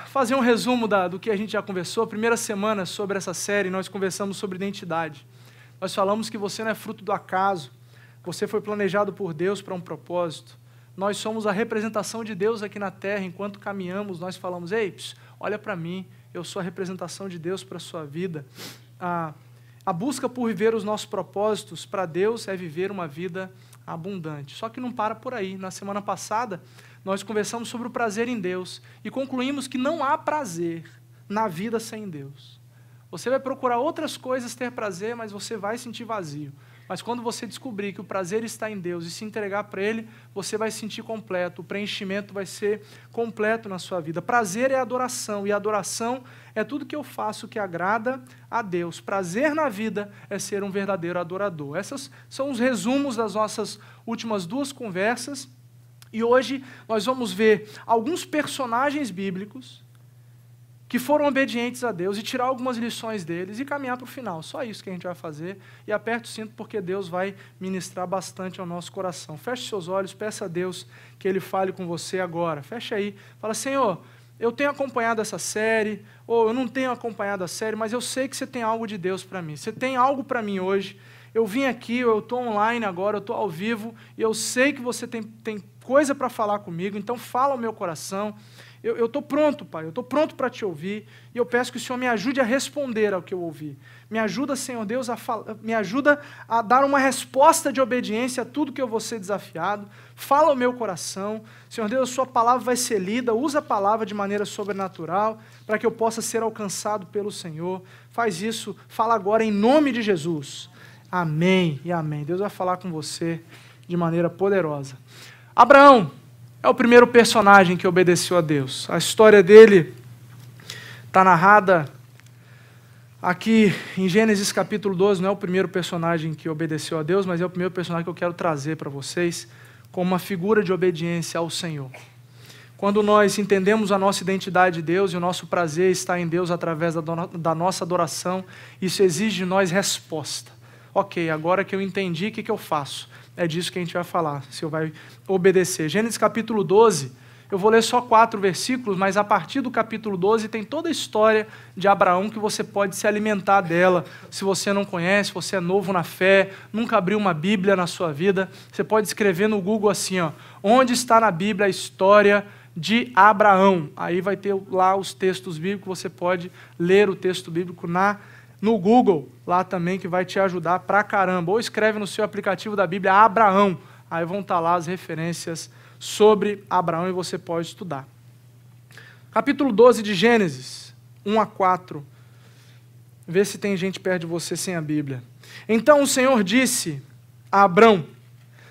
Fazer um resumo do que a gente já conversou. Primeira semana sobre essa série, nós conversamos sobre identidade. Nós falamos que você não é fruto do acaso, você foi planejado por Deus para um propósito. Nós somos a representação de Deus aqui na terra. Enquanto caminhamos, nós falamos, ei, olha para mim, eu sou a representação de Deus para a sua vida. A busca por viver os nossos propósitos para Deus é viver uma vida abundante. Só que não para por aí. Na semana passada, nós conversamos sobre o prazer em Deus e concluímos que não há prazer na vida sem Deus. Você vai procurar outras coisas ter prazer, mas você vai sentir vazio. Mas quando você descobrir que o prazer está em Deus e se entregar para Ele, você vai se sentir completo, o preenchimento vai ser completo na sua vida. Prazer é adoração, e adoração é tudo que eu faço que agrada a Deus. Prazer na vida é ser um verdadeiro adorador. Esses são os resumos das nossas últimas duas conversas, e hoje nós vamos ver alguns personagens bíblicos que foram obedientes a Deus e tirar algumas lições deles e caminhar para o final. Só isso que a gente vai fazer. E aperte o cinto porque Deus vai ministrar bastante ao nosso coração. Feche seus olhos, peça a Deus que Ele fale com você agora. Feche aí. Fala, Senhor, eu tenho acompanhado essa série, ou eu não tenho acompanhado a série, mas eu sei que você tem algo de Deus para mim. Você tem algo para mim hoje. Eu vim aqui, eu estou online agora, eu estou ao vivo, e eu sei que você tem coisa para falar comigo, então fala ao meu coração. Eu estou pronto, Pai, eu estou pronto para te ouvir, e eu peço que o Senhor me ajude a responder ao que eu ouvi. Me ajuda, Senhor Deus, me ajuda a dar uma resposta de obediência a tudo que eu vou ser desafiado. Fala ao meu coração. Senhor Deus, a sua palavra vai ser lida, usa a palavra de maneira sobrenatural, para que eu possa ser alcançado pelo Senhor. Faz isso, fala agora em nome de Jesus. Amém e amém. Deus vai falar com você de maneira poderosa. Abraão é o primeiro personagem que obedeceu a Deus. A história dele está narrada aqui em Gênesis capítulo 12. Não é o primeiro personagem que obedeceu a Deus, mas é o primeiro personagem que eu quero trazer para vocês como uma figura de obediência ao Senhor. Quando nós entendemos a nossa identidade de Deus e o nosso prazer está em Deus através da nossa adoração, isso exige de nós resposta. Ok, agora que eu entendi, o que eu faço? É disso que a gente vai falar, se eu vai obedecer. Gênesis capítulo 12, eu vou ler só 4 versículos, mas a partir do capítulo 12 tem toda a história de Abraão que você pode se alimentar dela. Se você não conhece, você é novo na fé, nunca abriu uma Bíblia na sua vida, você pode escrever no Google assim, onde está na Bíblia a história de Abraão? Aí vai ter lá os textos bíblicos, você pode ler o texto bíblico no Google, lá também, que vai te ajudar pra caramba. Ou escreve no seu aplicativo da Bíblia Abraão, aí vão estar lá as referências sobre Abraão e você pode estudar. Capítulo 12 de Gênesis, 1-4. Vê se tem gente perto de você sem a Bíblia. Então o Senhor disse a Abrão,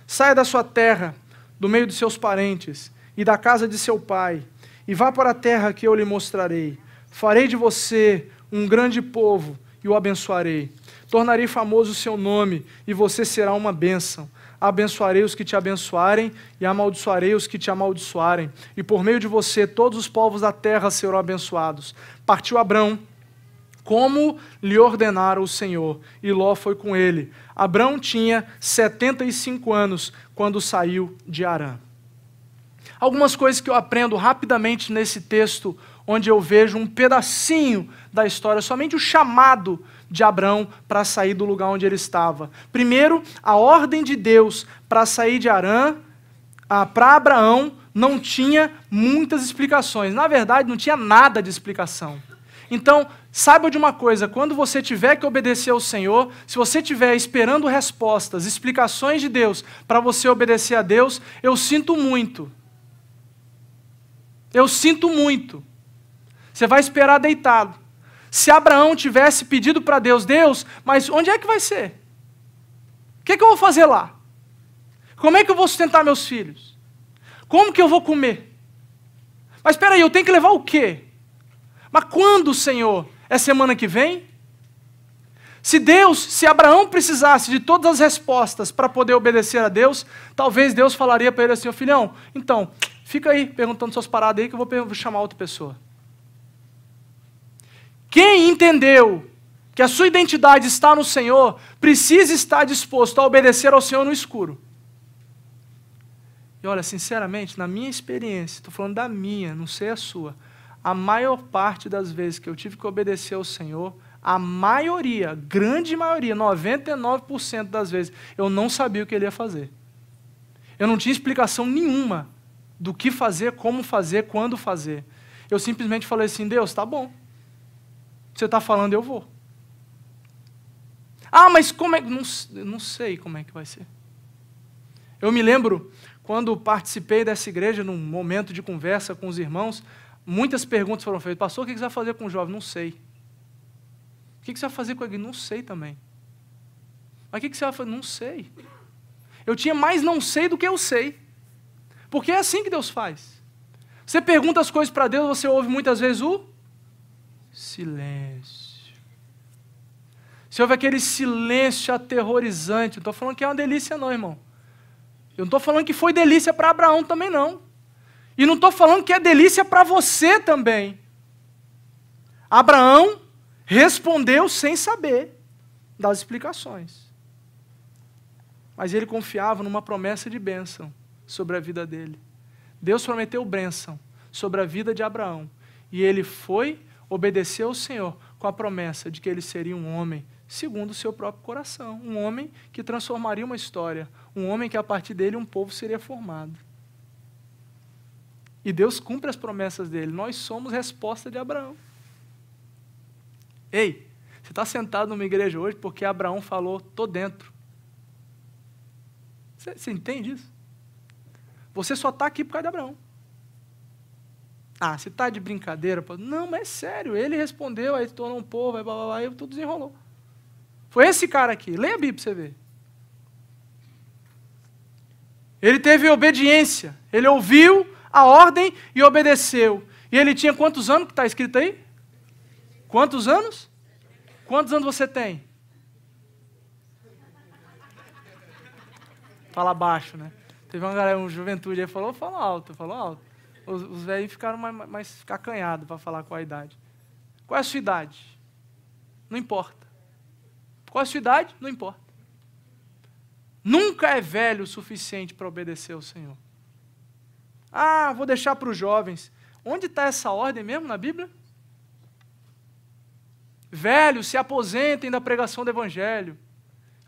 saia da sua terra, do meio de seus parentes e da casa de seu pai, e vá para a terra que eu lhe mostrarei. Farei de você um grande povo, e o abençoarei. Tornarei famoso o seu nome, e você será uma bênção. Abençoarei os que te abençoarem, e amaldiçoarei os que te amaldiçoarem. E por meio de você, todos os povos da terra serão abençoados. Partiu Abrão, como lhe ordenara o Senhor, e Ló foi com ele. Abrão tinha 75 anos, quando saiu de Harã. Algumas coisas que eu aprendo rapidamente nesse texto, onde eu vejo um pedacinho da história, somente o chamado de Abrão para sair do lugar onde ele estava. Primeiro, a ordem de Deus para sair de Harã, para Abraão, não tinha muitas explicações. Na verdade, não tinha nada de explicação. Então, saiba de uma coisa, quando você tiver que obedecer ao Senhor, se você estiver esperando respostas, explicações de Deus para você obedecer a Deus, eu sinto muito. Eu sinto muito. Você vai esperar deitado. Se Abraão tivesse pedido para Deus, mas onde é que vai ser? O que eu vou fazer lá? Como é que eu vou sustentar meus filhos? Como que eu vou comer? Mas espera aí, eu tenho que levar o quê? Mas quando, Senhor? É semana que vem? Se Abraão precisasse de todas as respostas para poder obedecer a Deus, talvez Deus falaria para ele assim, filhão, então, fica aí perguntando suas paradas aí que eu vou chamar outra pessoa. Quem entendeu que a sua identidade está no Senhor, precisa estar disposto a obedecer ao Senhor no escuro. E olha, sinceramente, na minha experiência, estou falando da minha, não sei a sua, a maior parte das vezes que eu tive que obedecer ao Senhor, a maioria, grande maioria, 99% das vezes, eu não sabia o que Ele ia fazer. Eu não tinha explicação nenhuma do que fazer, como fazer, quando fazer. Eu simplesmente falei assim, Deus, tá bom. Você está falando, eu vou. Ah, mas como é que... Não sei como é que vai ser. Eu me lembro, quando participei dessa igreja, num momento de conversa com os irmãos, muitas perguntas foram feitas. Pastor, o que você vai fazer com o jovem? Não sei. O que você vai fazer com ele? Não sei também. Mas o que você vai fazer? Não sei. Eu tinha mais não sei do que eu sei. Porque é assim que Deus faz. Você pergunta as coisas para Deus, você ouve muitas vezes o silêncio. Você ouve aquele silêncio aterrorizante. Não estou falando que é uma delícia não, irmão. Eu não estou falando que foi delícia para Abraão também não. E não estou falando que é delícia para você também. Abraão respondeu sem saber das explicações. Mas ele confiava numa promessa de bênção sobre a vida dele. Deus prometeu bênção sobre a vida de Abraão. E ele foi obedecer ao Senhor com a promessa de que ele seria um homem segundo o seu próprio coração. Um homem que transformaria uma história. Um homem que a partir dele um povo seria formado. E Deus cumpre as promessas dele. Nós somos resposta de Abraão. Ei, você está sentado numa igreja hoje porque Abraão falou, tô dentro. Você entende isso? Você só está aqui por causa de Abraão. Ah, você está de brincadeira? Não, mas é sério. Ele respondeu, aí se tornou um povo, aí, blá, blá, blá, aí tudo desenrolou. Foi esse cara aqui. Leia a Bíblia para você ver. Ele teve obediência. Ele ouviu a ordem e obedeceu. E ele tinha quantos anos que está escrito aí? Quantos anos? Quantos anos você tem? Fala baixo, né? Teve uma galera, uma juventude aí, falou alto, falou alto. Os velhos ficaram mais acanhados para falar qual a idade. Qual é a sua idade? Não importa. Qual é a sua idade? Não importa. Nunca é velho o suficiente para obedecer ao Senhor. Ah, vou deixar para os jovens. Onde está essa ordem mesmo na Bíblia? Velhos, se aposentem da pregação do Evangelho.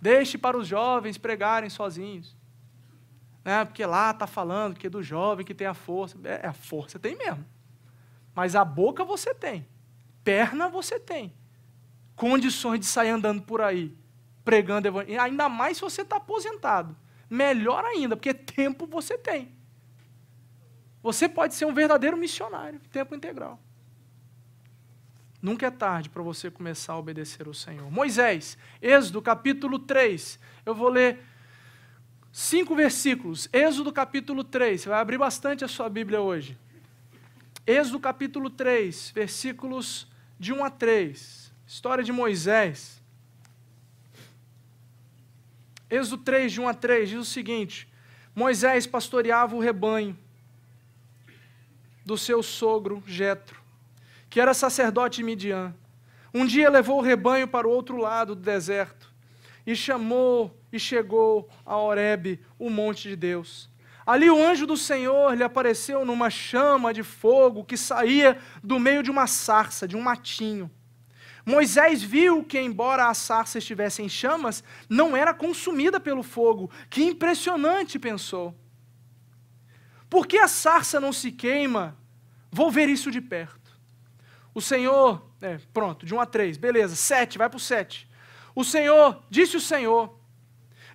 Deixe para os jovens pregarem sozinhos. Porque lá está falando que é do jovem que tem a força. A força tem mesmo. Mas a boca você tem. Perna você tem. Condições de sair andando por aí, pregando evangelho. Ainda mais se você está aposentado. Melhor ainda, porque tempo você tem. Você pode ser um verdadeiro missionário, tempo integral. Nunca é tarde para você começar a obedecer ao Senhor. Moisés, Êxodo capítulo 3. Eu vou ler 5 versículos. Êxodo capítulo 3. Você vai abrir bastante a sua Bíblia hoje. Êxodo capítulo 3, versículos de 1 a 3. História de Moisés. Êxodo 3, de 1 a 3, diz o seguinte: Moisés pastoreava o rebanho do seu sogro Jetro, que era sacerdote de Midian. Um dia levou o rebanho para o outro lado do deserto e chegou a Horebe, o monte de Deus. Ali o anjo do Senhor lhe apareceu numa chama de fogo que saía do meio de uma sarça, de um matinho. Moisés viu que, embora a sarça estivesse em chamas, não era consumida pelo fogo. Que impressionante, pensou. Por que a sarça não se queima? Vou ver isso de perto. O Senhor, pronto, de 1 a 3, beleza, 7, vai para o 7. Disse o Senhor,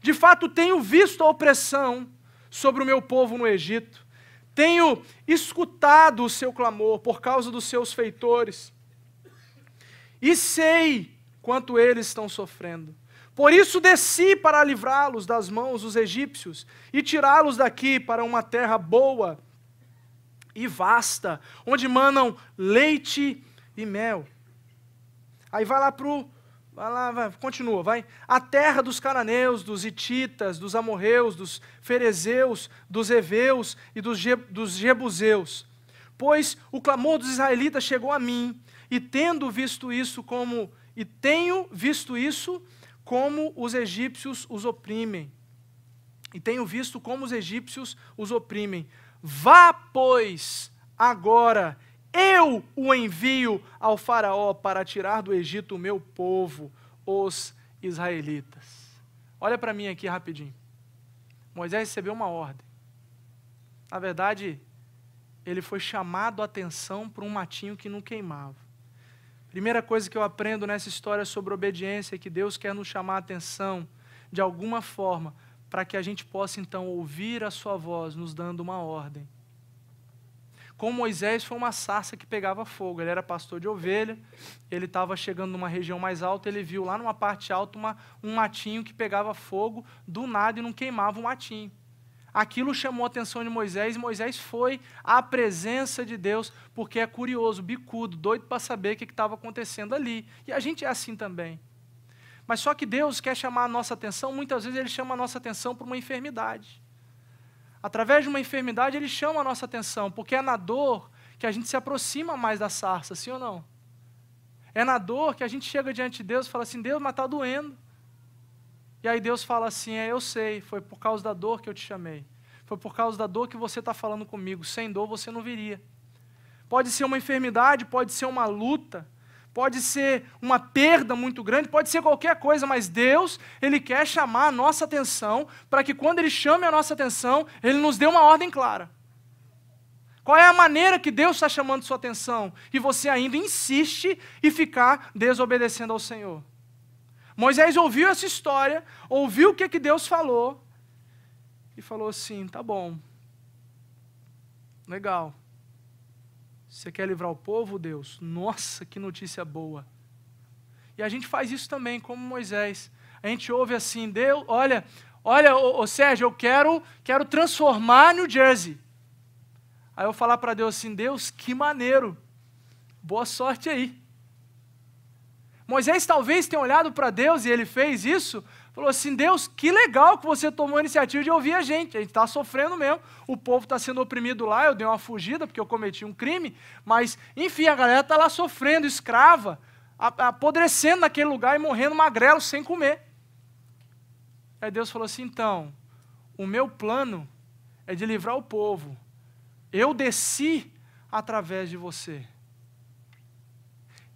de fato tenho visto a opressão sobre o meu povo no Egito, tenho escutado o seu clamor por causa dos seus feitores, e sei quanto eles estão sofrendo. Por isso desci para livrá-los das mãos dos egípcios e tirá-los daqui para uma terra boa e vasta, onde manam leite e mel. Aí continua. A terra dos cananeus, dos hititas, dos amorreus, dos ferezeus, dos heveus e dos jebuseus. Pois o clamor dos israelitas chegou a mim, e tenho visto isso como os egípcios os oprimem. Vá, pois, agora, eu o envio ao faraó para tirar do Egito o meu povo, os israelitas. Olha para mim aqui rapidinho. Moisés recebeu uma ordem. Na verdade, ele foi chamado a atenção por um matinho que não queimava. Primeira coisa que eu aprendo nessa história sobre obediência é que Deus quer nos chamar a atenção de alguma forma para que a gente possa então ouvir a sua voz nos dando uma ordem. Com Moisés foi uma sarça que pegava fogo. Ele era pastor de ovelha, ele estava chegando numa região mais alta, ele viu lá numa parte alta um matinho que pegava fogo do nada e não queimava o matinho. Aquilo chamou a atenção de Moisés e Moisés foi à presença de Deus porque é curioso, bicudo, doido para saber o que estava acontecendo ali. E a gente é assim também. Mas só que Deus quer chamar a nossa atenção, muitas vezes Ele chama a nossa atenção por uma enfermidade. Através de uma enfermidade Ele chama a nossa atenção, porque é na dor que a gente se aproxima mais da sarça, sim ou não? É na dor que a gente chega diante de Deus e fala assim, Deus, mas está doendo. E aí Deus fala assim, eu sei, foi por causa da dor que eu te chamei. Foi por causa da dor que você está falando comigo. Sem dor você não viria. Pode ser uma enfermidade, pode ser uma luta, pode ser uma perda muito grande, pode ser qualquer coisa, mas Deus, Ele quer chamar a nossa atenção para que quando Ele chame a nossa atenção, Ele nos dê uma ordem clara. Qual é a maneira que Deus está chamando sua atenção? E você ainda insiste em ficar desobedecendo ao Senhor. Moisés ouviu essa história, ouviu o que Deus falou, e falou assim, tá bom, legal, você quer livrar o povo, Deus? Nossa, que notícia boa. E a gente faz isso também, como Moisés. A gente ouve assim, Deus, olha, Sérgio, eu quero transformar New Jersey. Aí eu falar para Deus assim, Deus, que maneiro, boa sorte aí. Moisés talvez tenha olhado para Deus e ele fez isso, falou assim, Deus, que legal que você tomou a iniciativa de ouvir a gente está sofrendo mesmo, o povo está sendo oprimido lá, eu dei uma fugida porque eu cometi um crime, mas enfim, a galera está lá sofrendo, escrava, apodrecendo naquele lugar e morrendo magrelo sem comer. Aí Deus falou assim, então, o meu plano é de livrar o povo, eu desci através de você,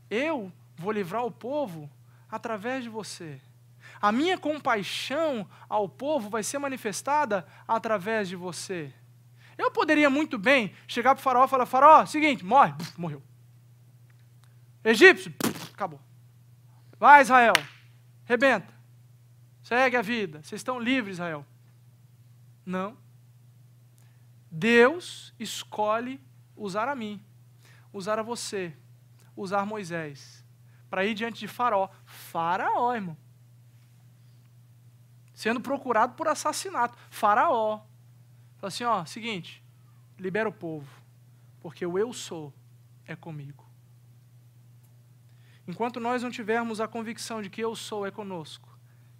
eu vou livrar o povo através de você. A minha compaixão ao povo vai ser manifestada através de você. Eu poderia muito bem chegar para o faraó e falar, faraó, seguinte, morre, morreu. Egípcio, acabou. Vai, Israel, rebenta. Segue a vida, vocês estão livres, Israel. Não. Deus escolhe usar a mim, usar a você, usar Moisés, para ir diante de Faraó. Faraó, irmão. Sendo procurado por assassinato. Faraó. Fala assim, ó, seguinte, libera o povo, porque o eu sou é comigo. Enquanto nós não tivermos a convicção de que eu sou é conosco,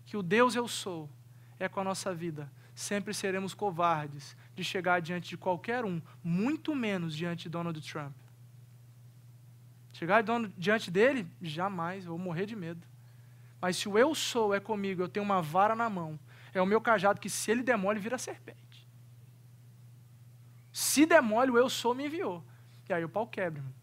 que o Deus eu sou é com a nossa vida, sempre seremos covardes de chegar diante de qualquer um, muito menos diante de Donald Trump. Chegar diante dele, jamais, eu vou morrer de medo. Mas se o eu sou é comigo, eu tenho uma vara na mão, é o meu cajado que se ele demole, vira serpente. Se demole, o eu sou me enviou. E aí o pau quebra, irmão.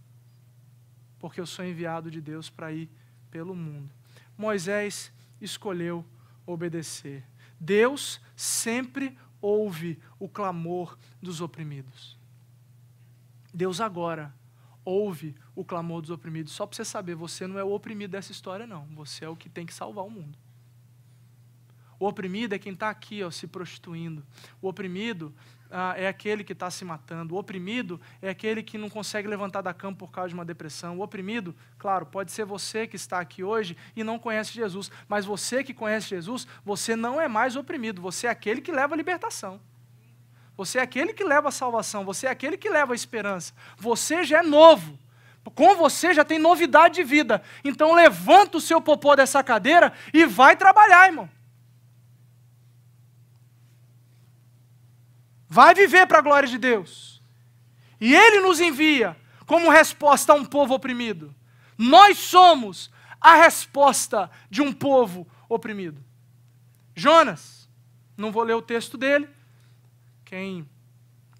Porque eu sou enviado de Deus para ir pelo mundo. Moisés escolheu obedecer. Deus sempre ouve o clamor dos oprimidos. Deus agora ouve o clamor dos oprimidos. Só para você saber, você não é o oprimido dessa história, não. Você é o que tem que salvar o mundo. O oprimido é quem está aqui, ó, se prostituindo. O oprimido é aquele que está se matando. O oprimido é aquele que não consegue levantar da cama por causa de uma depressão. O oprimido, claro, pode ser você que está aqui hoje e não conhece Jesus. Mas você que conhece Jesus, você não é mais oprimido. Você é aquele que leva a libertação. Você é aquele que leva a salvação. Você é aquele que leva a esperança. Você já é novo. Com você já tem novidade de vida. Então levanta o seu popô dessa cadeira e vai trabalhar, irmão. Vai viver para a glória de Deus. E Ele nos envia como resposta a um povo oprimido. Nós somos a resposta de um povo oprimido. Jonas, não vou ler o texto dele. Quem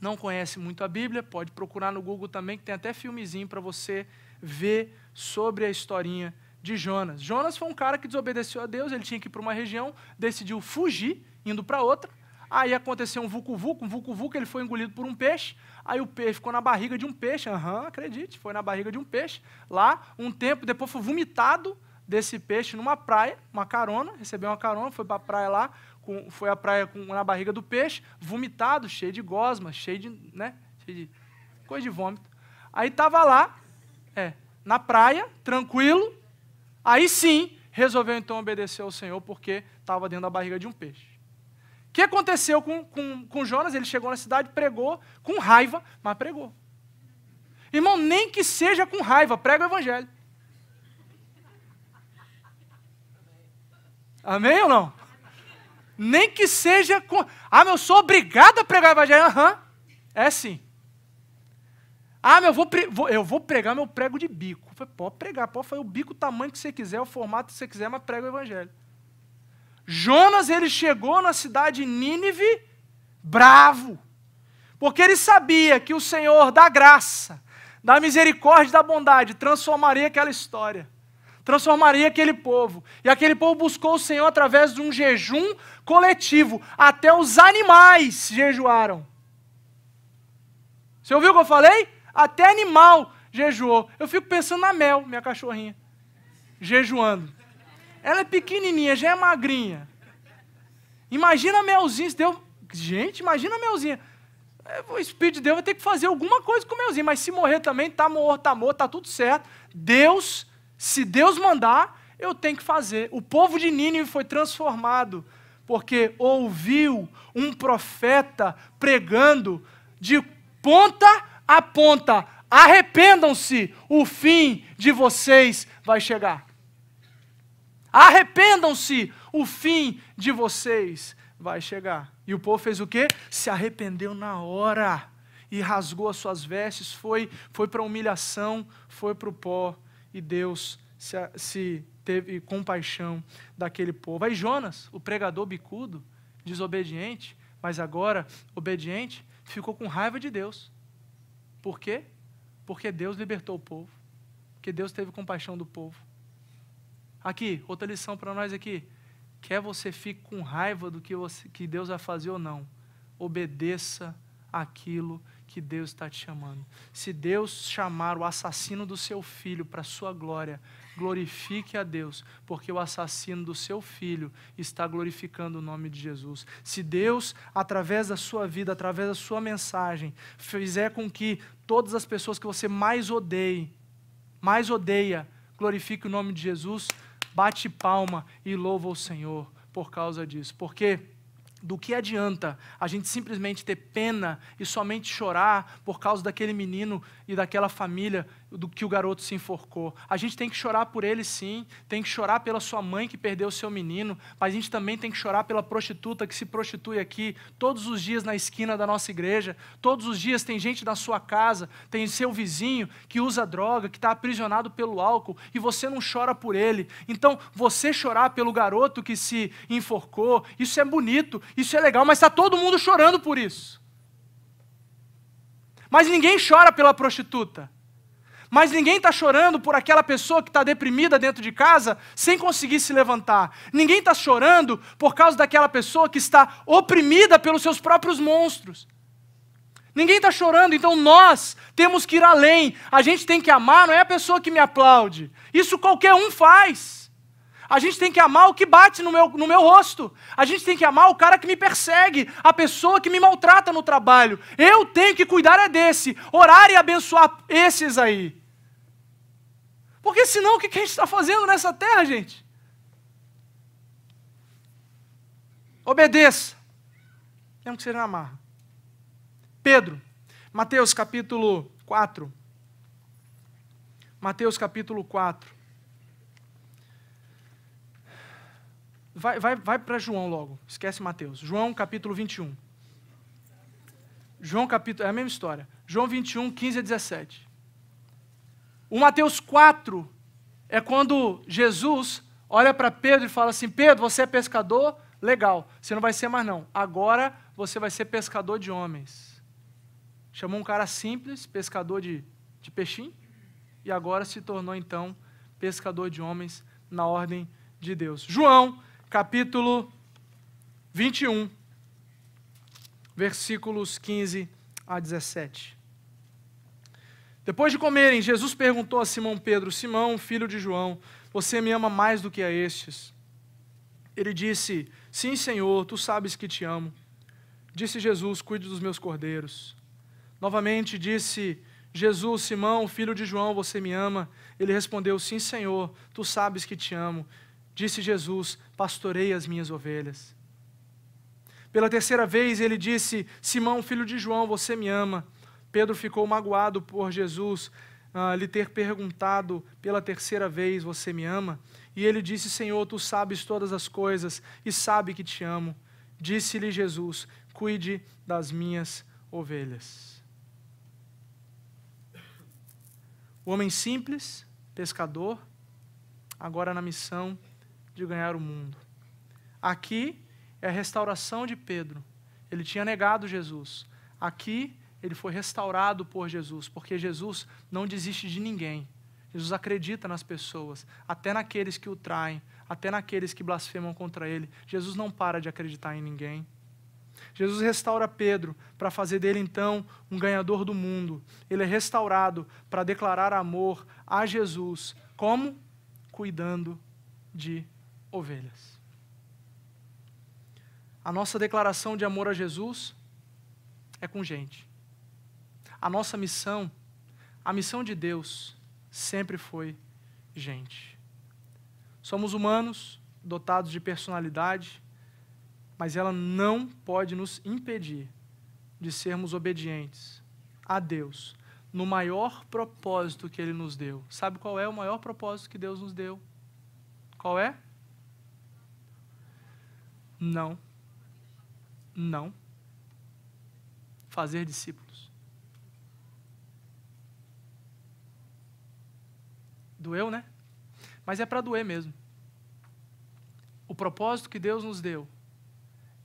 não conhece muito a Bíblia, pode procurar no Google também, que tem até filmezinho para você ver sobre a historinha de Jonas. Jonas foi um cara que desobedeceu a Deus, ele tinha que ir para uma região, decidiu fugir, indo para outra. Aí aconteceu um vucu-vucu, ele foi engolido por um peixe, aí o peixe ficou na barriga de um peixe, acredite, foi na barriga de um peixe. Lá, um tempo, depois foi vomitado desse peixe numa praia, uma carona, recebeu uma carona, foi para a praia lá, foi à praia na barriga do peixe, vomitado, cheio de gosma, cheio de coisa de vômito. Aí estava lá, na praia, tranquilo, aí sim, resolveu então obedecer ao Senhor, porque estava dentro da barriga de um peixe. O que aconteceu com Jonas? Ele chegou na cidade, pregou, com raiva, mas pregou. Irmão, nem que seja com raiva, prega o evangelho. Amém ou não? Nem que seja com... eu sou obrigado a pregar o evangelho. É sim. Eu vou pregar meu prego de bico. Pode pregar, pode fazer o bico, o tamanho que você quiser, o formato que você quiser, mas prega o evangelho. Jonas, ele chegou na cidade de Nínive bravo, porque ele sabia que o Senhor da graça, da misericórdia e da bondade transformaria aquela história, transformaria aquele povo, e aquele povo buscou o Senhor através de um jejum coletivo, até os animais jejuaram. Você ouviu o que eu falei? Até animal jejuou. Eu fico pensando na Mel, minha cachorrinha, jejuando. Ela é pequenininha, já é magrinha. Imagina a Melzinha, gente, imagina a Melzinha. O Espírito de Deus vai ter que fazer alguma coisa com a Melzinha, mas se morrer também, tá morto, tá tudo certo. Deus, se Deus mandar, eu tenho que fazer. O povo de Nínive foi transformado, porque ouviu um profeta pregando de ponta a ponta: arrependam-se, o fim de vocês vai chegar. Arrependam-se, o fim de vocês vai chegar. E o povo fez o quê? Se arrependeu na hora e rasgou as suas vestes, foi para a humilhação, foi para o pó, e Deus se teve compaixão daquele povo. Aí Jonas, o pregador bicudo, desobediente, mas agora obediente, ficou com raiva de Deus. Por quê? Porque Deus libertou o povo, porque Deus teve compaixão do povo. Aqui, outra lição para nós aqui. Quer você fique com raiva do que Deus vai fazer ou não, obedeça aquilo que Deus está te chamando. Se Deus chamar o assassino do seu filho para a sua glória, glorifique a Deus, porque o assassino do seu filho está glorificando o nome de Jesus. Se Deus, através da sua vida, através da sua mensagem, fizer com que todas as pessoas que você mais odeia, glorifique o nome de Jesus, bate palma e louva o Senhor por causa disso. Porque do que adianta a gente simplesmente ter pena e somente chorar por causa daquele menino e daquela família do que o garoto se enforcou? A gente tem que chorar por ele, sim, tem que chorar pela sua mãe que perdeu o seu menino, mas a gente também tem que chorar pela prostituta que se prostitui aqui todos os dias na esquina da nossa igreja. Todos os dias tem gente na sua casa, tem seu vizinho que usa droga, que está aprisionado pelo álcool, e você não chora por ele. Então, você chorar pelo garoto que se enforcou, isso é bonito, isso é legal, mas está todo mundo chorando por isso. Mas ninguém chora pela prostituta. Mas ninguém está chorando por aquela pessoa que está deprimida dentro de casa sem conseguir se levantar. Ninguém está chorando por causa daquela pessoa que está oprimida pelos seus próprios monstros. Ninguém está chorando, então nós temos que ir além. A gente tem que amar, não é a pessoa que me aplaude. Isso qualquer um faz. A gente tem que amar o que bate no meu rosto. A gente tem que amar o cara que me persegue, a pessoa que me maltrata no trabalho. Eu tenho que cuidar desse, orar e abençoar esses aí. Porque senão o que a gente está fazendo nessa terra, gente? Obedeça. Temos que ser na marra. Pedro, Mateus capítulo 4. Mateus capítulo 4. Vai para João logo, esquece Mateus. João capítulo 21. João capítulo, é a mesma história. João 21, 15 a 17. O Mateus 4 é quando Jesus olha para Pedro e fala assim: Pedro, você é pescador? Legal, você não vai ser mais não. Agora você vai ser pescador de homens. Chamou um cara simples, pescador de peixinho, e agora se tornou, então, pescador de homens na ordem de Deus. João, capítulo 21, versículos 15 a 17. Depois de comerem, Jesus perguntou a Simão Pedro: Simão, filho de João, você me ama mais do que a estes? Ele disse: sim, Senhor, tu sabes que te amo. Disse Jesus: cuide dos meus cordeiros. Novamente disse Jesus: Simão, filho de João, você me ama? Ele respondeu: sim, Senhor, tu sabes que te amo. Disse Jesus: pastorei as minhas ovelhas. Pela terceira vez ele disse: Simão, filho de João, você me ama? Pedro ficou magoado por Jesus lhe ter perguntado pela terceira vez: você me ama? E ele disse: Senhor, tu sabes todas as coisas e sabe que te amo. Disse-lhe Jesus: cuide das minhas ovelhas. O homem simples, pescador, agora na missão de ganhar o mundo. Aqui é a restauração de Pedro. Ele tinha negado Jesus. Aqui ele foi restaurado por Jesus, porque Jesus não desiste de ninguém. Jesus acredita nas pessoas, até naqueles que o traem, até naqueles que blasfemam contra ele. Jesus não para de acreditar em ninguém. Jesus restaura Pedro para fazer dele, então, um ganhador do mundo. Ele é restaurado para declarar amor a Jesus. Como? Cuidando de ovelhas. A nossa declaração de amor a Jesus é com gente. A nossa missão, a missão de Deus, sempre foi gente. Somos humanos, dotados de personalidade, mas ela não pode nos impedir de sermos obedientes a Deus no maior propósito que Ele nos deu. Sabe qual é o maior propósito que Deus nos deu? Qual é? Não. Fazer discípulos. Doeu, né? Mas é para doer mesmo. O propósito que Deus nos deu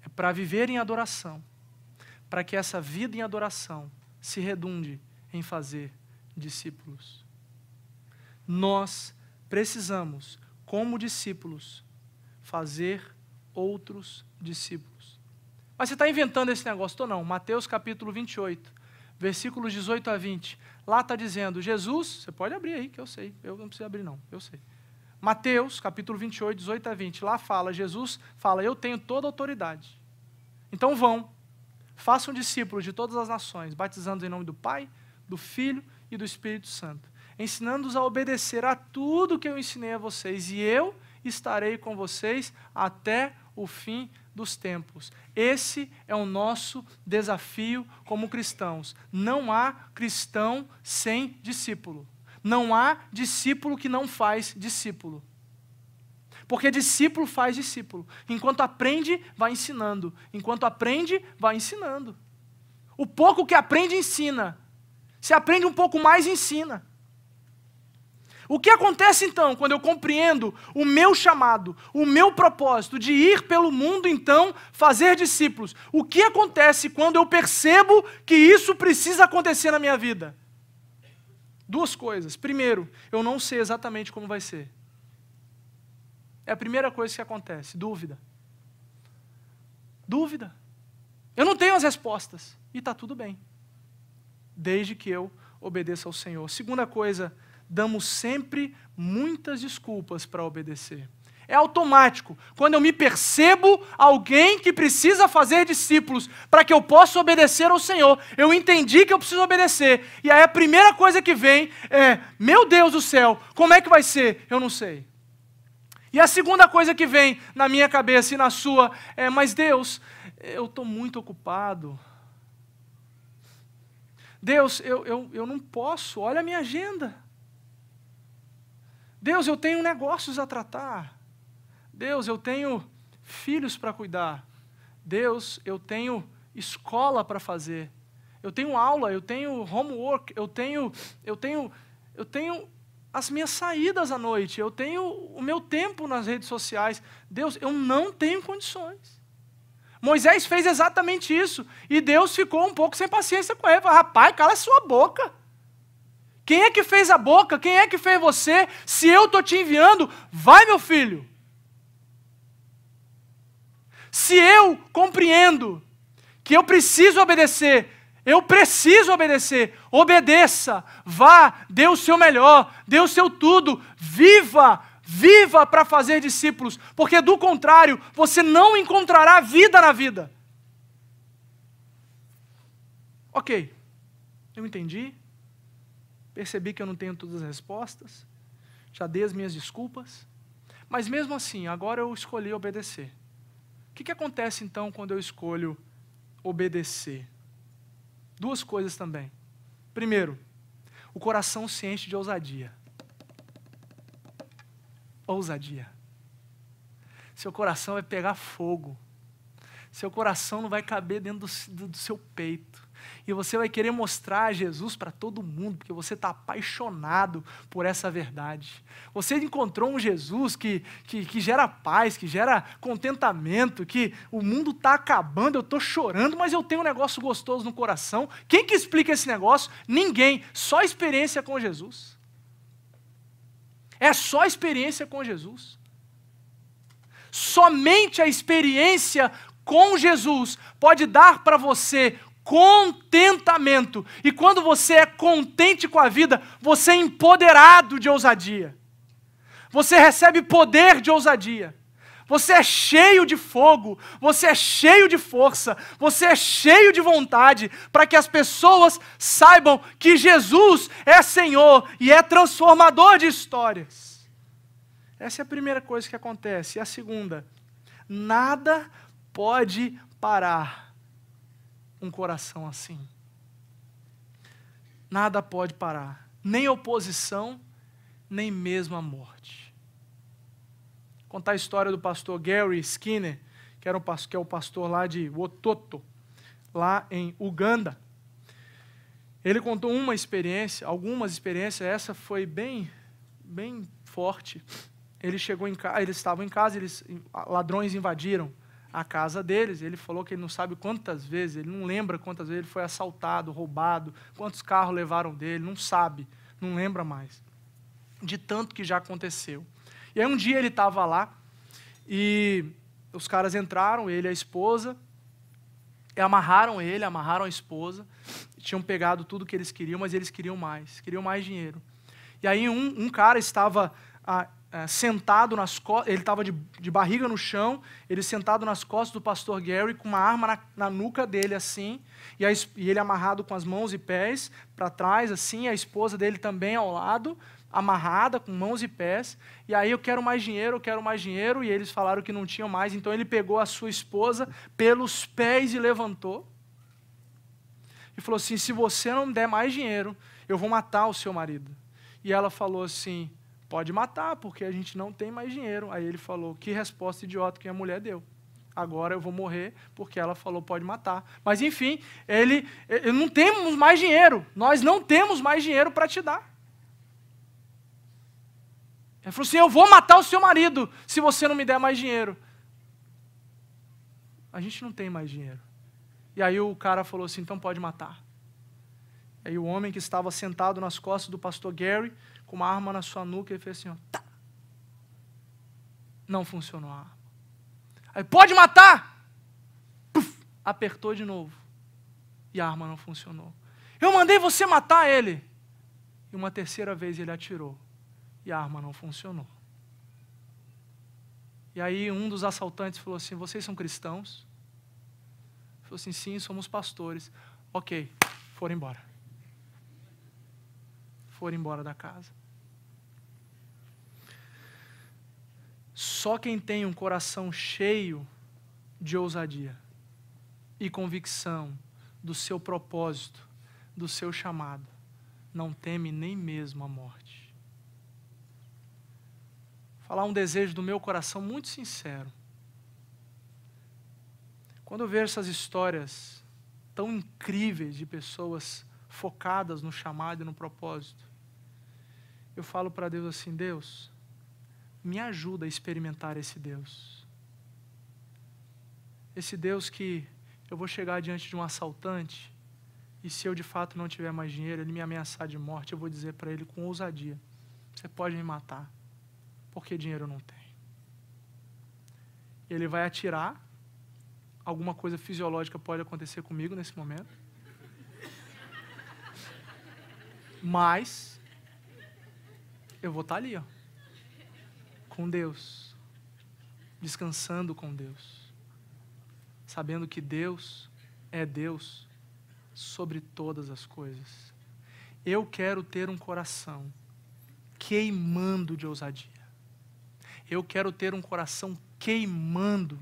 é para viver em adoração, para que essa vida em adoração se redunde em fazer discípulos. Nós precisamos, como discípulos, fazer outros discípulos. Mas você está inventando esse negócio? Estou não. Mateus capítulo 28, versículos 18 a 20. Lá está dizendo, Jesus, você pode abrir aí, que eu sei, eu não preciso abrir não, eu sei. Mateus, capítulo 28, 18 a 20, lá fala, Jesus fala, eu tenho toda a autoridade. Então vão, façam discípulos de todas as nações, batizando em nome do Pai, do Filho e do Espírito Santo, ensinando-os a obedecer a tudo que eu ensinei a vocês, e eu estarei com vocês até o fim dos tempos. Esse é o nosso desafio como cristãos. Não há cristão sem discípulo. Não há discípulo que não faz discípulo. Porque discípulo faz discípulo. Enquanto aprende, vai ensinando. Enquanto aprende, vai ensinando. O pouco que aprende, ensina. Se aprende um pouco mais, ensina. O que acontece então, quando eu compreendo o meu chamado, o meu propósito de ir pelo mundo, então, fazer discípulos? O que acontece quando eu percebo que isso precisa acontecer na minha vida? Duas coisas. Primeiro, eu não sei exatamente como vai ser. É a primeira coisa que acontece, dúvida. Dúvida. Eu não tenho as respostas, e está tudo bem, desde que eu obedeça ao Senhor. Segunda coisa, damos sempre muitas desculpas para obedecer. É automático. Quando eu me percebo alguém que precisa fazer discípulos para que eu possa obedecer ao Senhor, eu entendi que eu preciso obedecer. E aí a primeira coisa que vem é, meu Deus do céu, como é que vai ser? Eu não sei. E a segunda coisa que vem na minha cabeça e na sua é, mas Deus, eu estou muito ocupado. Deus, eu não posso, olha a minha agenda. Deus, eu tenho negócios a tratar. Deus, eu tenho filhos para cuidar. Deus, eu tenho escola para fazer. Eu tenho aula, eu tenho homework, eu tenho as minhas saídas à noite, eu tenho o meu tempo nas redes sociais. Deus, eu não tenho condições. Moisés fez exatamente isso. E Deus ficou um pouco sem paciência com ele. Falou, rapaz, cala a sua boca. Quem é que fez a boca? Quem é que fez você? Se eu estou te enviando, vai, meu filho. Se eu compreendo que eu preciso obedecer, obedeça, vá, dê o seu melhor, dê o seu tudo, viva para fazer discípulos, porque do contrário, você não encontrará vida na vida. Ok, eu entendi, percebi que eu não tenho todas as respostas, já dei as minhas desculpas, mas mesmo assim, agora eu escolhi obedecer. O que acontece então quando eu escolho obedecer? Duas coisas também. Primeiro, o coração se enche de ousadia. Ousadia. Seu coração vai pegar fogo. Seu coração não vai caber dentro do seu peito. E você vai querer mostrar Jesus para todo mundo, porque você está apaixonado por essa verdade. Você encontrou um Jesus que gera paz, que gera contentamento, que o mundo está acabando, eu estou chorando, mas eu tenho um negócio gostoso no coração. Quem que explica esse negócio? Ninguém, só experiência com Jesus. É só experiência com Jesus. Somente a experiência com Jesus pode dar para você contentamento. E quando você é contente com a vida, você é empoderado de ousadia. Você recebe poder de ousadia. Você é cheio de fogo, você é cheio de força, você é cheio de vontade para que as pessoas saibam que Jesus é Senhor e é transformador de histórias. Essa é a primeira coisa que acontece. E a segunda, nada pode parar um coração assim. Nada pode parar, nem oposição, nem mesmo a morte. Vou contar a história do pastor Gary Skinner, que é o pastor lá de Wototo, lá em Uganda. Ele contou algumas experiências, essa foi bem forte. Ele chegou em casa, eles estavam em casa, ladrões invadiram a casa deles. Ele falou que ele não sabe quantas vezes, ele não lembra quantas vezes ele foi assaltado, roubado, quantos carros levaram dele, não sabe, não lembra mais, de tanto que já aconteceu. E aí um dia ele estava lá, e os caras entraram, ele e a esposa, e amarraram a esposa, tinham pegado tudo que eles queriam, mas eles queriam mais dinheiro. E aí um cara estava sentado nas costas, ele estava de barriga no chão, ele sentado nas costas do pastor Gary, com uma arma na nuca dele, assim, e ele amarrado com as mãos e pés para trás, assim, a esposa dele também ao lado, amarrada, com mãos e pés, e aí eu quero mais dinheiro, e eles falaram que não tinham mais, então ele pegou a sua esposa pelos pés e levantou, e falou assim, se você não me der mais dinheiro, eu vou matar o seu marido. E ela falou assim, pode matar, porque a gente não tem mais dinheiro. Aí ele falou, que resposta idiota que a mulher deu. Agora eu vou morrer, porque ela falou, pode matar. Mas enfim, não temos mais dinheiro, nós não temos mais dinheiro para te dar. Ele falou assim, eu vou matar o seu marido, se você não me der mais dinheiro. A gente não tem mais dinheiro. E aí o cara falou assim, então pode matar. Aí o homem que estava sentado nas costas do pastor Gary, com uma arma na sua nuca, ele fez assim, ó, tá. Não funcionou a arma. Aí, pode matar! Puf, apertou de novo. E a arma não funcionou. Eu mandei você matar ele. E uma terceira vez ele atirou. E a arma não funcionou. E aí um dos assaltantes falou assim, vocês são cristãos? Ele falou assim, sim, somos pastores. Ok, foram embora. Foram embora da casa. Só quem tem um coração cheio de ousadia e convicção do seu propósito, do seu chamado, não teme nem mesmo a morte. Vou falar um desejo do meu coração muito sincero. Quando eu vejo essas histórias tão incríveis de pessoas focadas no chamado e no propósito, eu falo para Deus assim, Deus, me ajuda a experimentar esse Deus. Esse Deus que eu vou chegar diante de um assaltante e se eu de fato não tiver mais dinheiro, ele me ameaçar de morte, eu vou dizer para ele com ousadia, você pode me matar, porque dinheiro eu não tenho. Ele vai atirar, alguma coisa fisiológica pode acontecer comigo nesse momento, mas eu vou estar ali, ó, com Deus, descansando com Deus, sabendo que Deus é Deus sobre todas as coisas. Eu quero ter um coração queimando de ousadia. Eu quero ter um coração queimando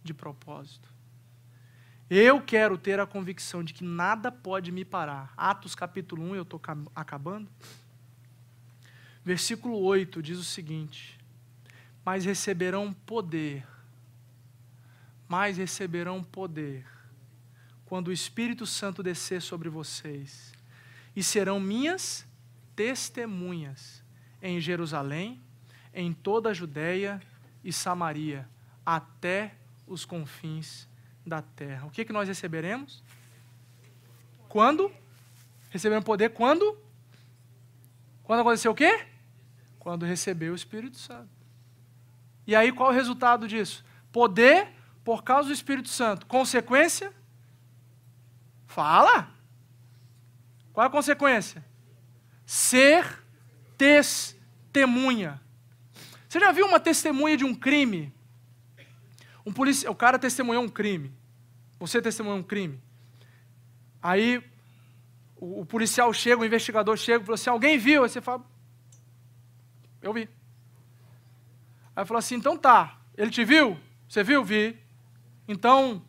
de propósito. Eu quero ter a convicção de que nada pode me parar. Atos capítulo 1, eu estou acabando. Versículo 8 diz o seguinte: mas receberão poder quando o Espírito Santo descer sobre vocês, e serão minhas testemunhas em Jerusalém, em toda a Judeia e Samaria, até os confins da terra. O que nós receberemos? Quando? Receberemos poder quando? Quando aconteceu o quê? Quando recebeu o Espírito Santo. E aí qual é o resultado disso? Poder por causa do Espírito Santo. Consequência? Fala! Qual é a consequência? Ser testemunha. Você já viu uma testemunha de um crime? O cara testemunhou um crime. Você testemunhou um crime. Aí o policial chega, o investigador chega e fala assim, alguém viu? Aí você fala, eu vi. Aí fala assim, então tá, ele te viu? Você viu? Vi. Então,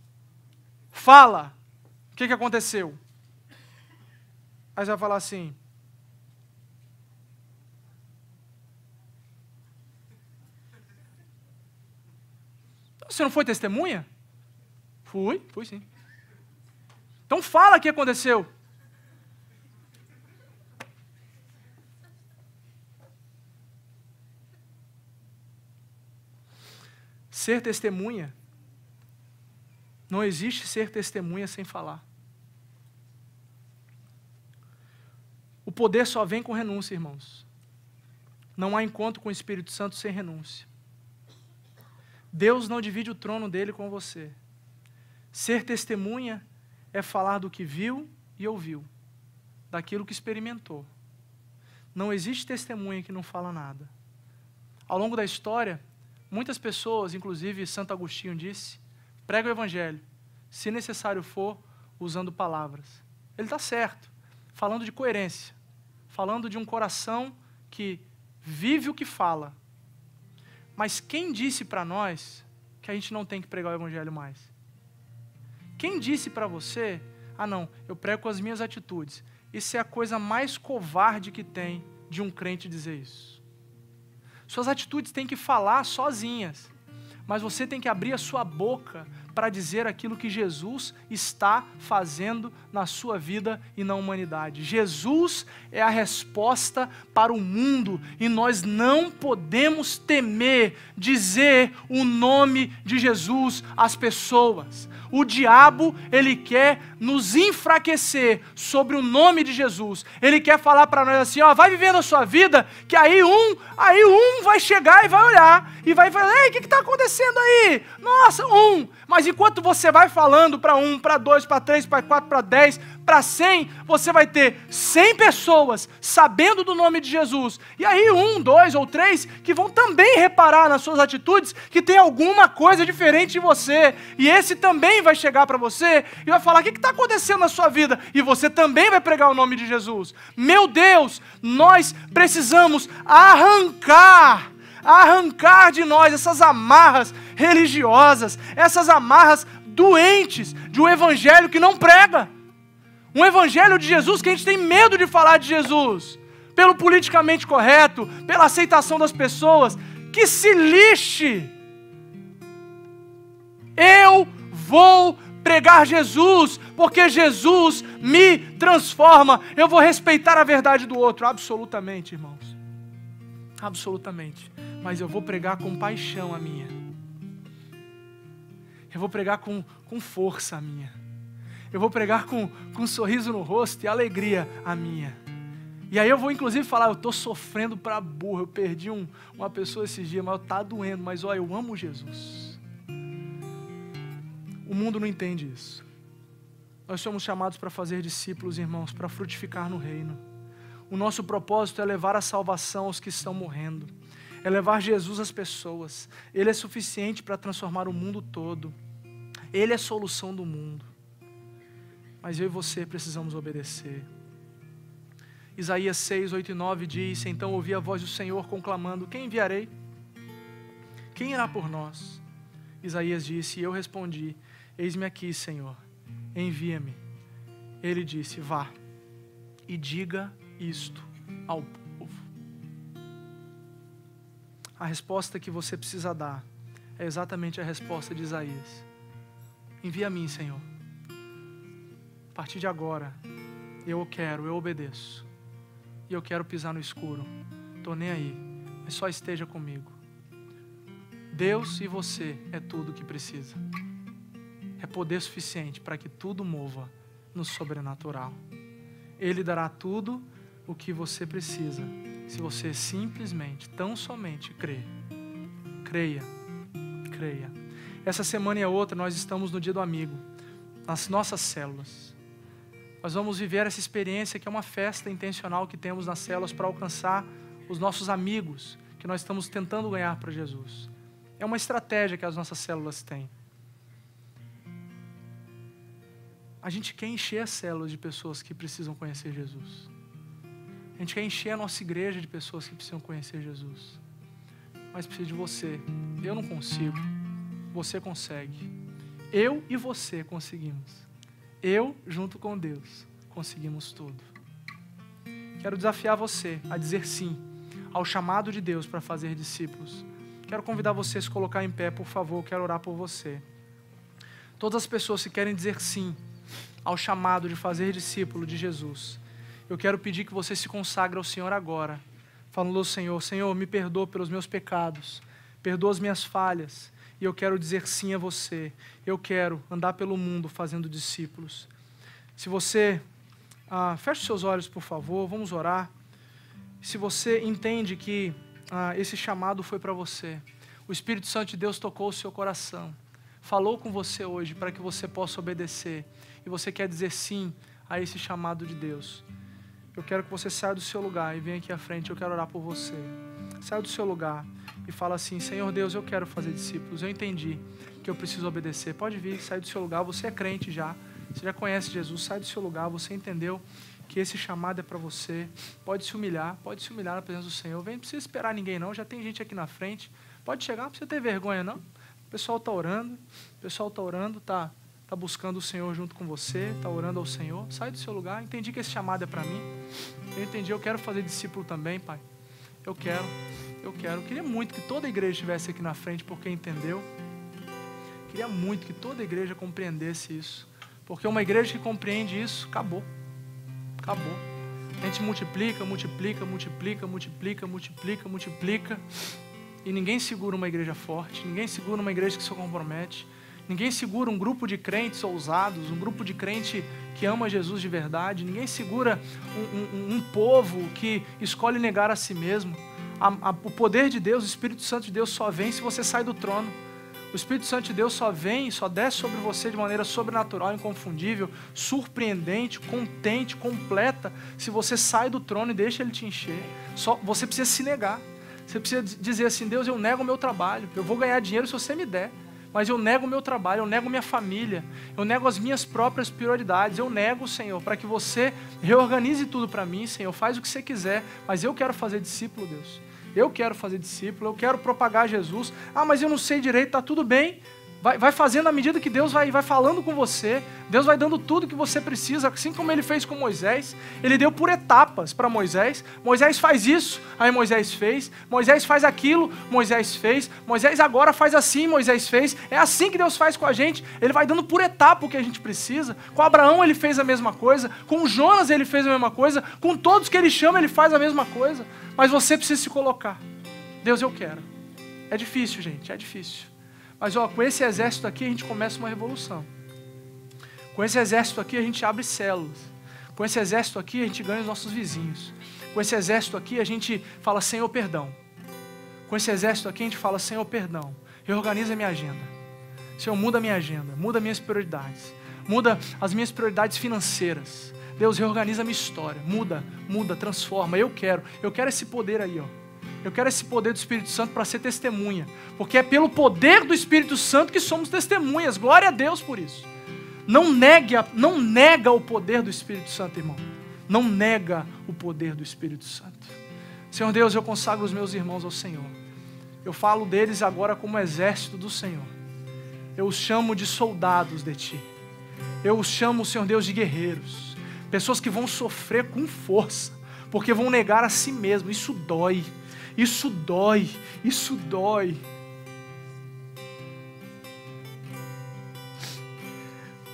fala. O que aconteceu? Aí você vai falar assim, você não foi testemunha? Fui sim. Então fala o que aconteceu. Ser testemunha, não existe ser testemunha sem falar. O poder só vem com renúncia, irmãos. Não há encontro com o Espírito Santo sem renúncia. Deus não divide o trono dele com você. Ser testemunha é falar do que viu e ouviu, daquilo que experimentou. Não existe testemunha que não fala nada. Ao longo da história, muitas pessoas, inclusive Santo Agostinho disse, prega o evangelho, se necessário for, usando palavras. Ele está certo, falando de coerência, falando de um coração que vive o que fala. Mas quem disse para nós que a gente não tem que pregar o evangelho mais? Quem disse para você, não, eu prego com as minhas atitudes. Isso é a coisa mais covarde que tem de um crente dizer isso. Suas atitudes têm que falar sozinhas, mas você tem que abrir a sua boca para dizer aquilo que Jesus está fazendo na sua vida e na humanidade. Jesus é a resposta para o mundo e nós não podemos temer dizer o nome de Jesus às pessoas. O diabo, ele quer nos enfraquecer sobre o nome de Jesus. Ele quer falar para nós assim, vai vivendo a sua vida, que aí um vai chegar e vai olhar, e vai falar, ei, o que está acontecendo aí? Nossa, Mas enquanto você vai falando para 1, para 2, para 3, para 4, para 10, para 100, você vai ter 100 pessoas sabendo do nome de Jesus. E aí 1, 2 ou 3 que vão também reparar nas suas atitudes que tem alguma coisa diferente de você. E esse também vai chegar para você e vai falar, o que está acontecendo na sua vida? E você também vai pregar o nome de Jesus. Meu Deus, nós precisamos arrancar de nós essas amarras religiosas, essas amarras doentes de um evangelho que não prega. Um evangelho de Jesus que a gente tem medo de falar de Jesus, pelo politicamente correto, pela aceitação das pessoas. Que se lixe! Eu vou pregar Jesus, porque Jesus me transforma. Eu vou respeitar a verdade do outro, absolutamente, irmãos. Absolutamente. Mas eu vou pregar com paixão a minha. Eu vou pregar com força a minha. Eu vou pregar com um sorriso no rosto e alegria a minha. E aí eu vou inclusive falar, eu estou sofrendo para burro, eu perdi uma pessoa esses dias, mas está doendo, mas ó, eu amo Jesus. O mundo não entende isso. Nós somos chamados para fazer discípulos, irmãos, para frutificar no reino. O nosso propósito é levar a salvação aos que estão morrendo. É levar Jesus às pessoas. Ele é suficiente para transformar o mundo todo. Ele é a solução do mundo. Mas eu e você precisamos obedecer. Isaías 6, 8 e 9 diz: então ouvi a voz do Senhor conclamando: quem enviarei? Quem irá por nós? Isaías disse, e eu respondi: eis-me aqui, Senhor, envia-me. Ele disse: vá e diga isto ao povo. A resposta que você precisa dar é exatamente a resposta de Isaías: envia a mim, Senhor. A partir de agora, eu obedeço. E eu quero pisar no escuro. Estou nem aí, mas só esteja comigo. Deus e você é tudo o que precisa. É poder suficiente para que tudo mova no sobrenatural. Ele dará tudo o que você precisa, se você simplesmente, tão somente crer. Creia. Essa semana e a outra nós estamos no Dia do Amigo, nas nossas células. Nós vamos viver essa experiência que é uma festa intencional que temos nas células para alcançar os nossos amigos, que nós estamos tentando ganhar para Jesus. É uma estratégia que as nossas células têm. A gente quer encher as células de pessoas que precisam conhecer Jesus. A gente quer encher a nossa igreja de pessoas que precisam conhecer Jesus. Mas precisa de você. Eu não consigo. Você consegue. Eu e você conseguimos. Eu, junto com Deus, conseguimos tudo. Quero desafiar você a dizer sim ao chamado de Deus para fazer discípulos. Quero convidar você a se colocar em pé, por favor, quero orar por você. Todas as pessoas que querem dizer sim ao chamado de fazer discípulo de Jesus, eu quero pedir que você se consagre ao Senhor agora, falando ao Senhor: Senhor, me perdoa pelos meus pecados, perdoa as minhas falhas, e eu quero dizer sim a você. Eu quero andar pelo mundo fazendo discípulos. Se você, feche os seus olhos, por favor, vamos orar. Se você entende que esse chamado foi para você, o Espírito Santo de Deus tocou o seu coração, falou com você hoje para que você possa obedecer, e você quer dizer sim a esse chamado de Deus, eu quero que você saia do seu lugar e venha aqui à frente. Eu quero orar por você. Saia do seu lugar e fala assim: Senhor Deus, eu quero fazer discípulos. Eu entendi que eu preciso obedecer. Pode vir, sai do seu lugar. Você é crente já. Você já conhece Jesus. Sai do seu lugar. Você entendeu que esse chamado é para você. Pode se humilhar na presença do Senhor. Vem, não precisa esperar ninguém não. Já tem gente aqui na frente. Pode chegar, não precisa ter vergonha não. O pessoal está orando. Está buscando o Senhor junto com você, está orando ao Senhor. Sai do seu lugar. Entendi que esse chamado é para mim. Eu entendi, eu quero fazer discípulo também, Pai. Eu quero. Eu queria muito que toda a igreja estivesse aqui na frente, porque entendeu. Queria muito que toda a igreja compreendesse isso. Porque uma igreja que compreende isso, acabou. A gente multiplica. E ninguém segura uma igreja forte. Ninguém segura uma igreja que se compromete. Ninguém segura um grupo de crentes ousados, um grupo de crente que ama Jesus de verdade. Ninguém segura um povo que escolhe negar a si mesmo. O poder de Deus, o Espírito Santo de Deus só vem se você sai do trono. O Espírito Santo de Deus só vem, só desce sobre você de maneira sobrenatural, inconfundível, surpreendente, contente, completa, se você sai do trono e deixa Ele te encher. Você precisa se negar. Você precisa dizer assim: Deus, eu nego o meu trabalho. Eu vou ganhar dinheiro se você me der. Mas eu nego o meu trabalho, eu nego minha família, eu nego as minhas próprias prioridades, eu nego, Senhor, para que você reorganize tudo para mim, Senhor, faz o que você quiser, mas eu quero fazer discípulo, Deus. Eu quero fazer discípulo, eu quero propagar Jesus. Mas eu não sei direito, tá tudo bem. Vai fazendo à medida que Deus vai falando com você. Deus vai dando tudo que você precisa, assim como Ele fez com Moisés. Ele deu por etapas para Moisés. Moisés faz isso, aí Moisés fez. Moisés faz aquilo, Moisés fez. Moisés agora faz assim, Moisés fez. É assim que Deus faz com a gente. Ele vai dando por etapa o que a gente precisa. Com Abraão Ele fez a mesma coisa. Com Jonas Ele fez a mesma coisa. Com todos que Ele chama Ele faz a mesma coisa. Mas você precisa se colocar. Deus, eu quero. É difícil, gente, é difícil. Mas com esse exército aqui a gente começa uma revolução. Com esse exército aqui a gente abre células. Com esse exército aqui a gente ganha os nossos vizinhos. Com esse exército aqui a gente fala, Senhor, perdão. Com esse exército aqui a gente fala, Senhor, perdão. Reorganiza a minha agenda. Senhor, muda a minha agenda, muda minhas prioridades. Muda as minhas prioridades financeiras. Deus, reorganiza a minha história. Muda, transforma. Eu quero esse poder aí, ó. Eu quero esse poder do Espírito Santo para ser testemunha. Porque é pelo poder do Espírito Santo que somos testemunhas. Glória a Deus por isso. Não nega o poder do Espírito Santo, irmão. Não nega o poder do Espírito Santo. Senhor Deus, eu consagro os meus irmãos ao Senhor. Eu falo deles agora como exército do Senhor. Eu os chamo de soldados de Ti. Eu os chamo, Senhor Deus, de guerreiros. Pessoas que vão sofrer com força, porque vão negar a si mesmo. Isso dói. Isso dói. Isso dói.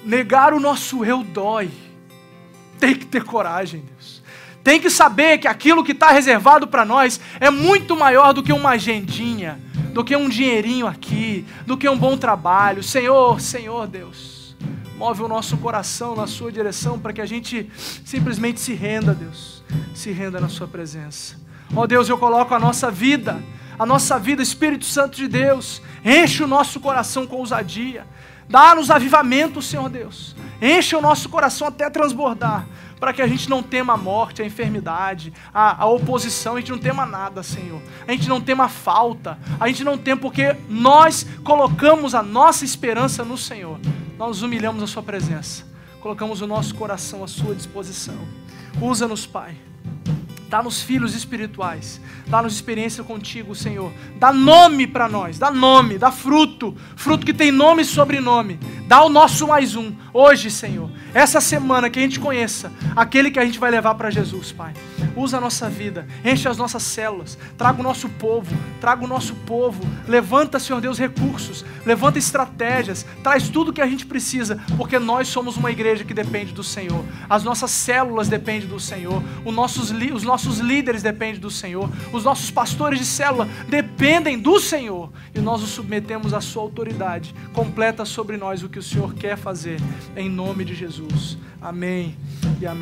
Negar o nosso eu dói. Tem que ter coragem, Deus. Tem que saber que aquilo que está reservado para nós é muito maior do que uma agendinha, do que um dinheirinho aqui, do que um bom trabalho. Senhor, Deus, move o nosso coração na sua direção para que a gente simplesmente se renda, Deus. Se renda na sua presença. Ó Deus, eu coloco a nossa vida, Espírito Santo de Deus, enche o nosso coração com ousadia. Dá-nos avivamento, Senhor Deus. Enche o nosso coração até transbordar, para que a gente não tema a morte, a enfermidade, a oposição, a gente não tema nada, Senhor. A gente não tema a falta, a gente não tema porque nós colocamos a nossa esperança no Senhor. Nós nos humilhamos na sua presença, colocamos o nosso coração à sua disposição. Usa-nos, Pai. Dá-nos filhos espirituais, dá-nos experiência contigo, Senhor. Dá nome para nós, dá nome, dá fruto que tem nome e sobrenome. Dá o nosso mais um, hoje, Senhor. Essa semana que a gente conheça aquele que a gente vai levar para Jesus, Pai. Usa a nossa vida, enche as nossas células, traga o nosso povo. Levanta, Senhor Deus, recursos, levanta estratégias, traz tudo que a gente precisa, porque nós somos uma igreja que depende do Senhor. As nossas células dependem do Senhor, os nossos líderes dependem do Senhor, os nossos pastores de célula dependem do Senhor, e nós nos submetemos à sua autoridade. Completa sobre nós o que o Senhor quer fazer, em nome de Jesus. Amém e amém.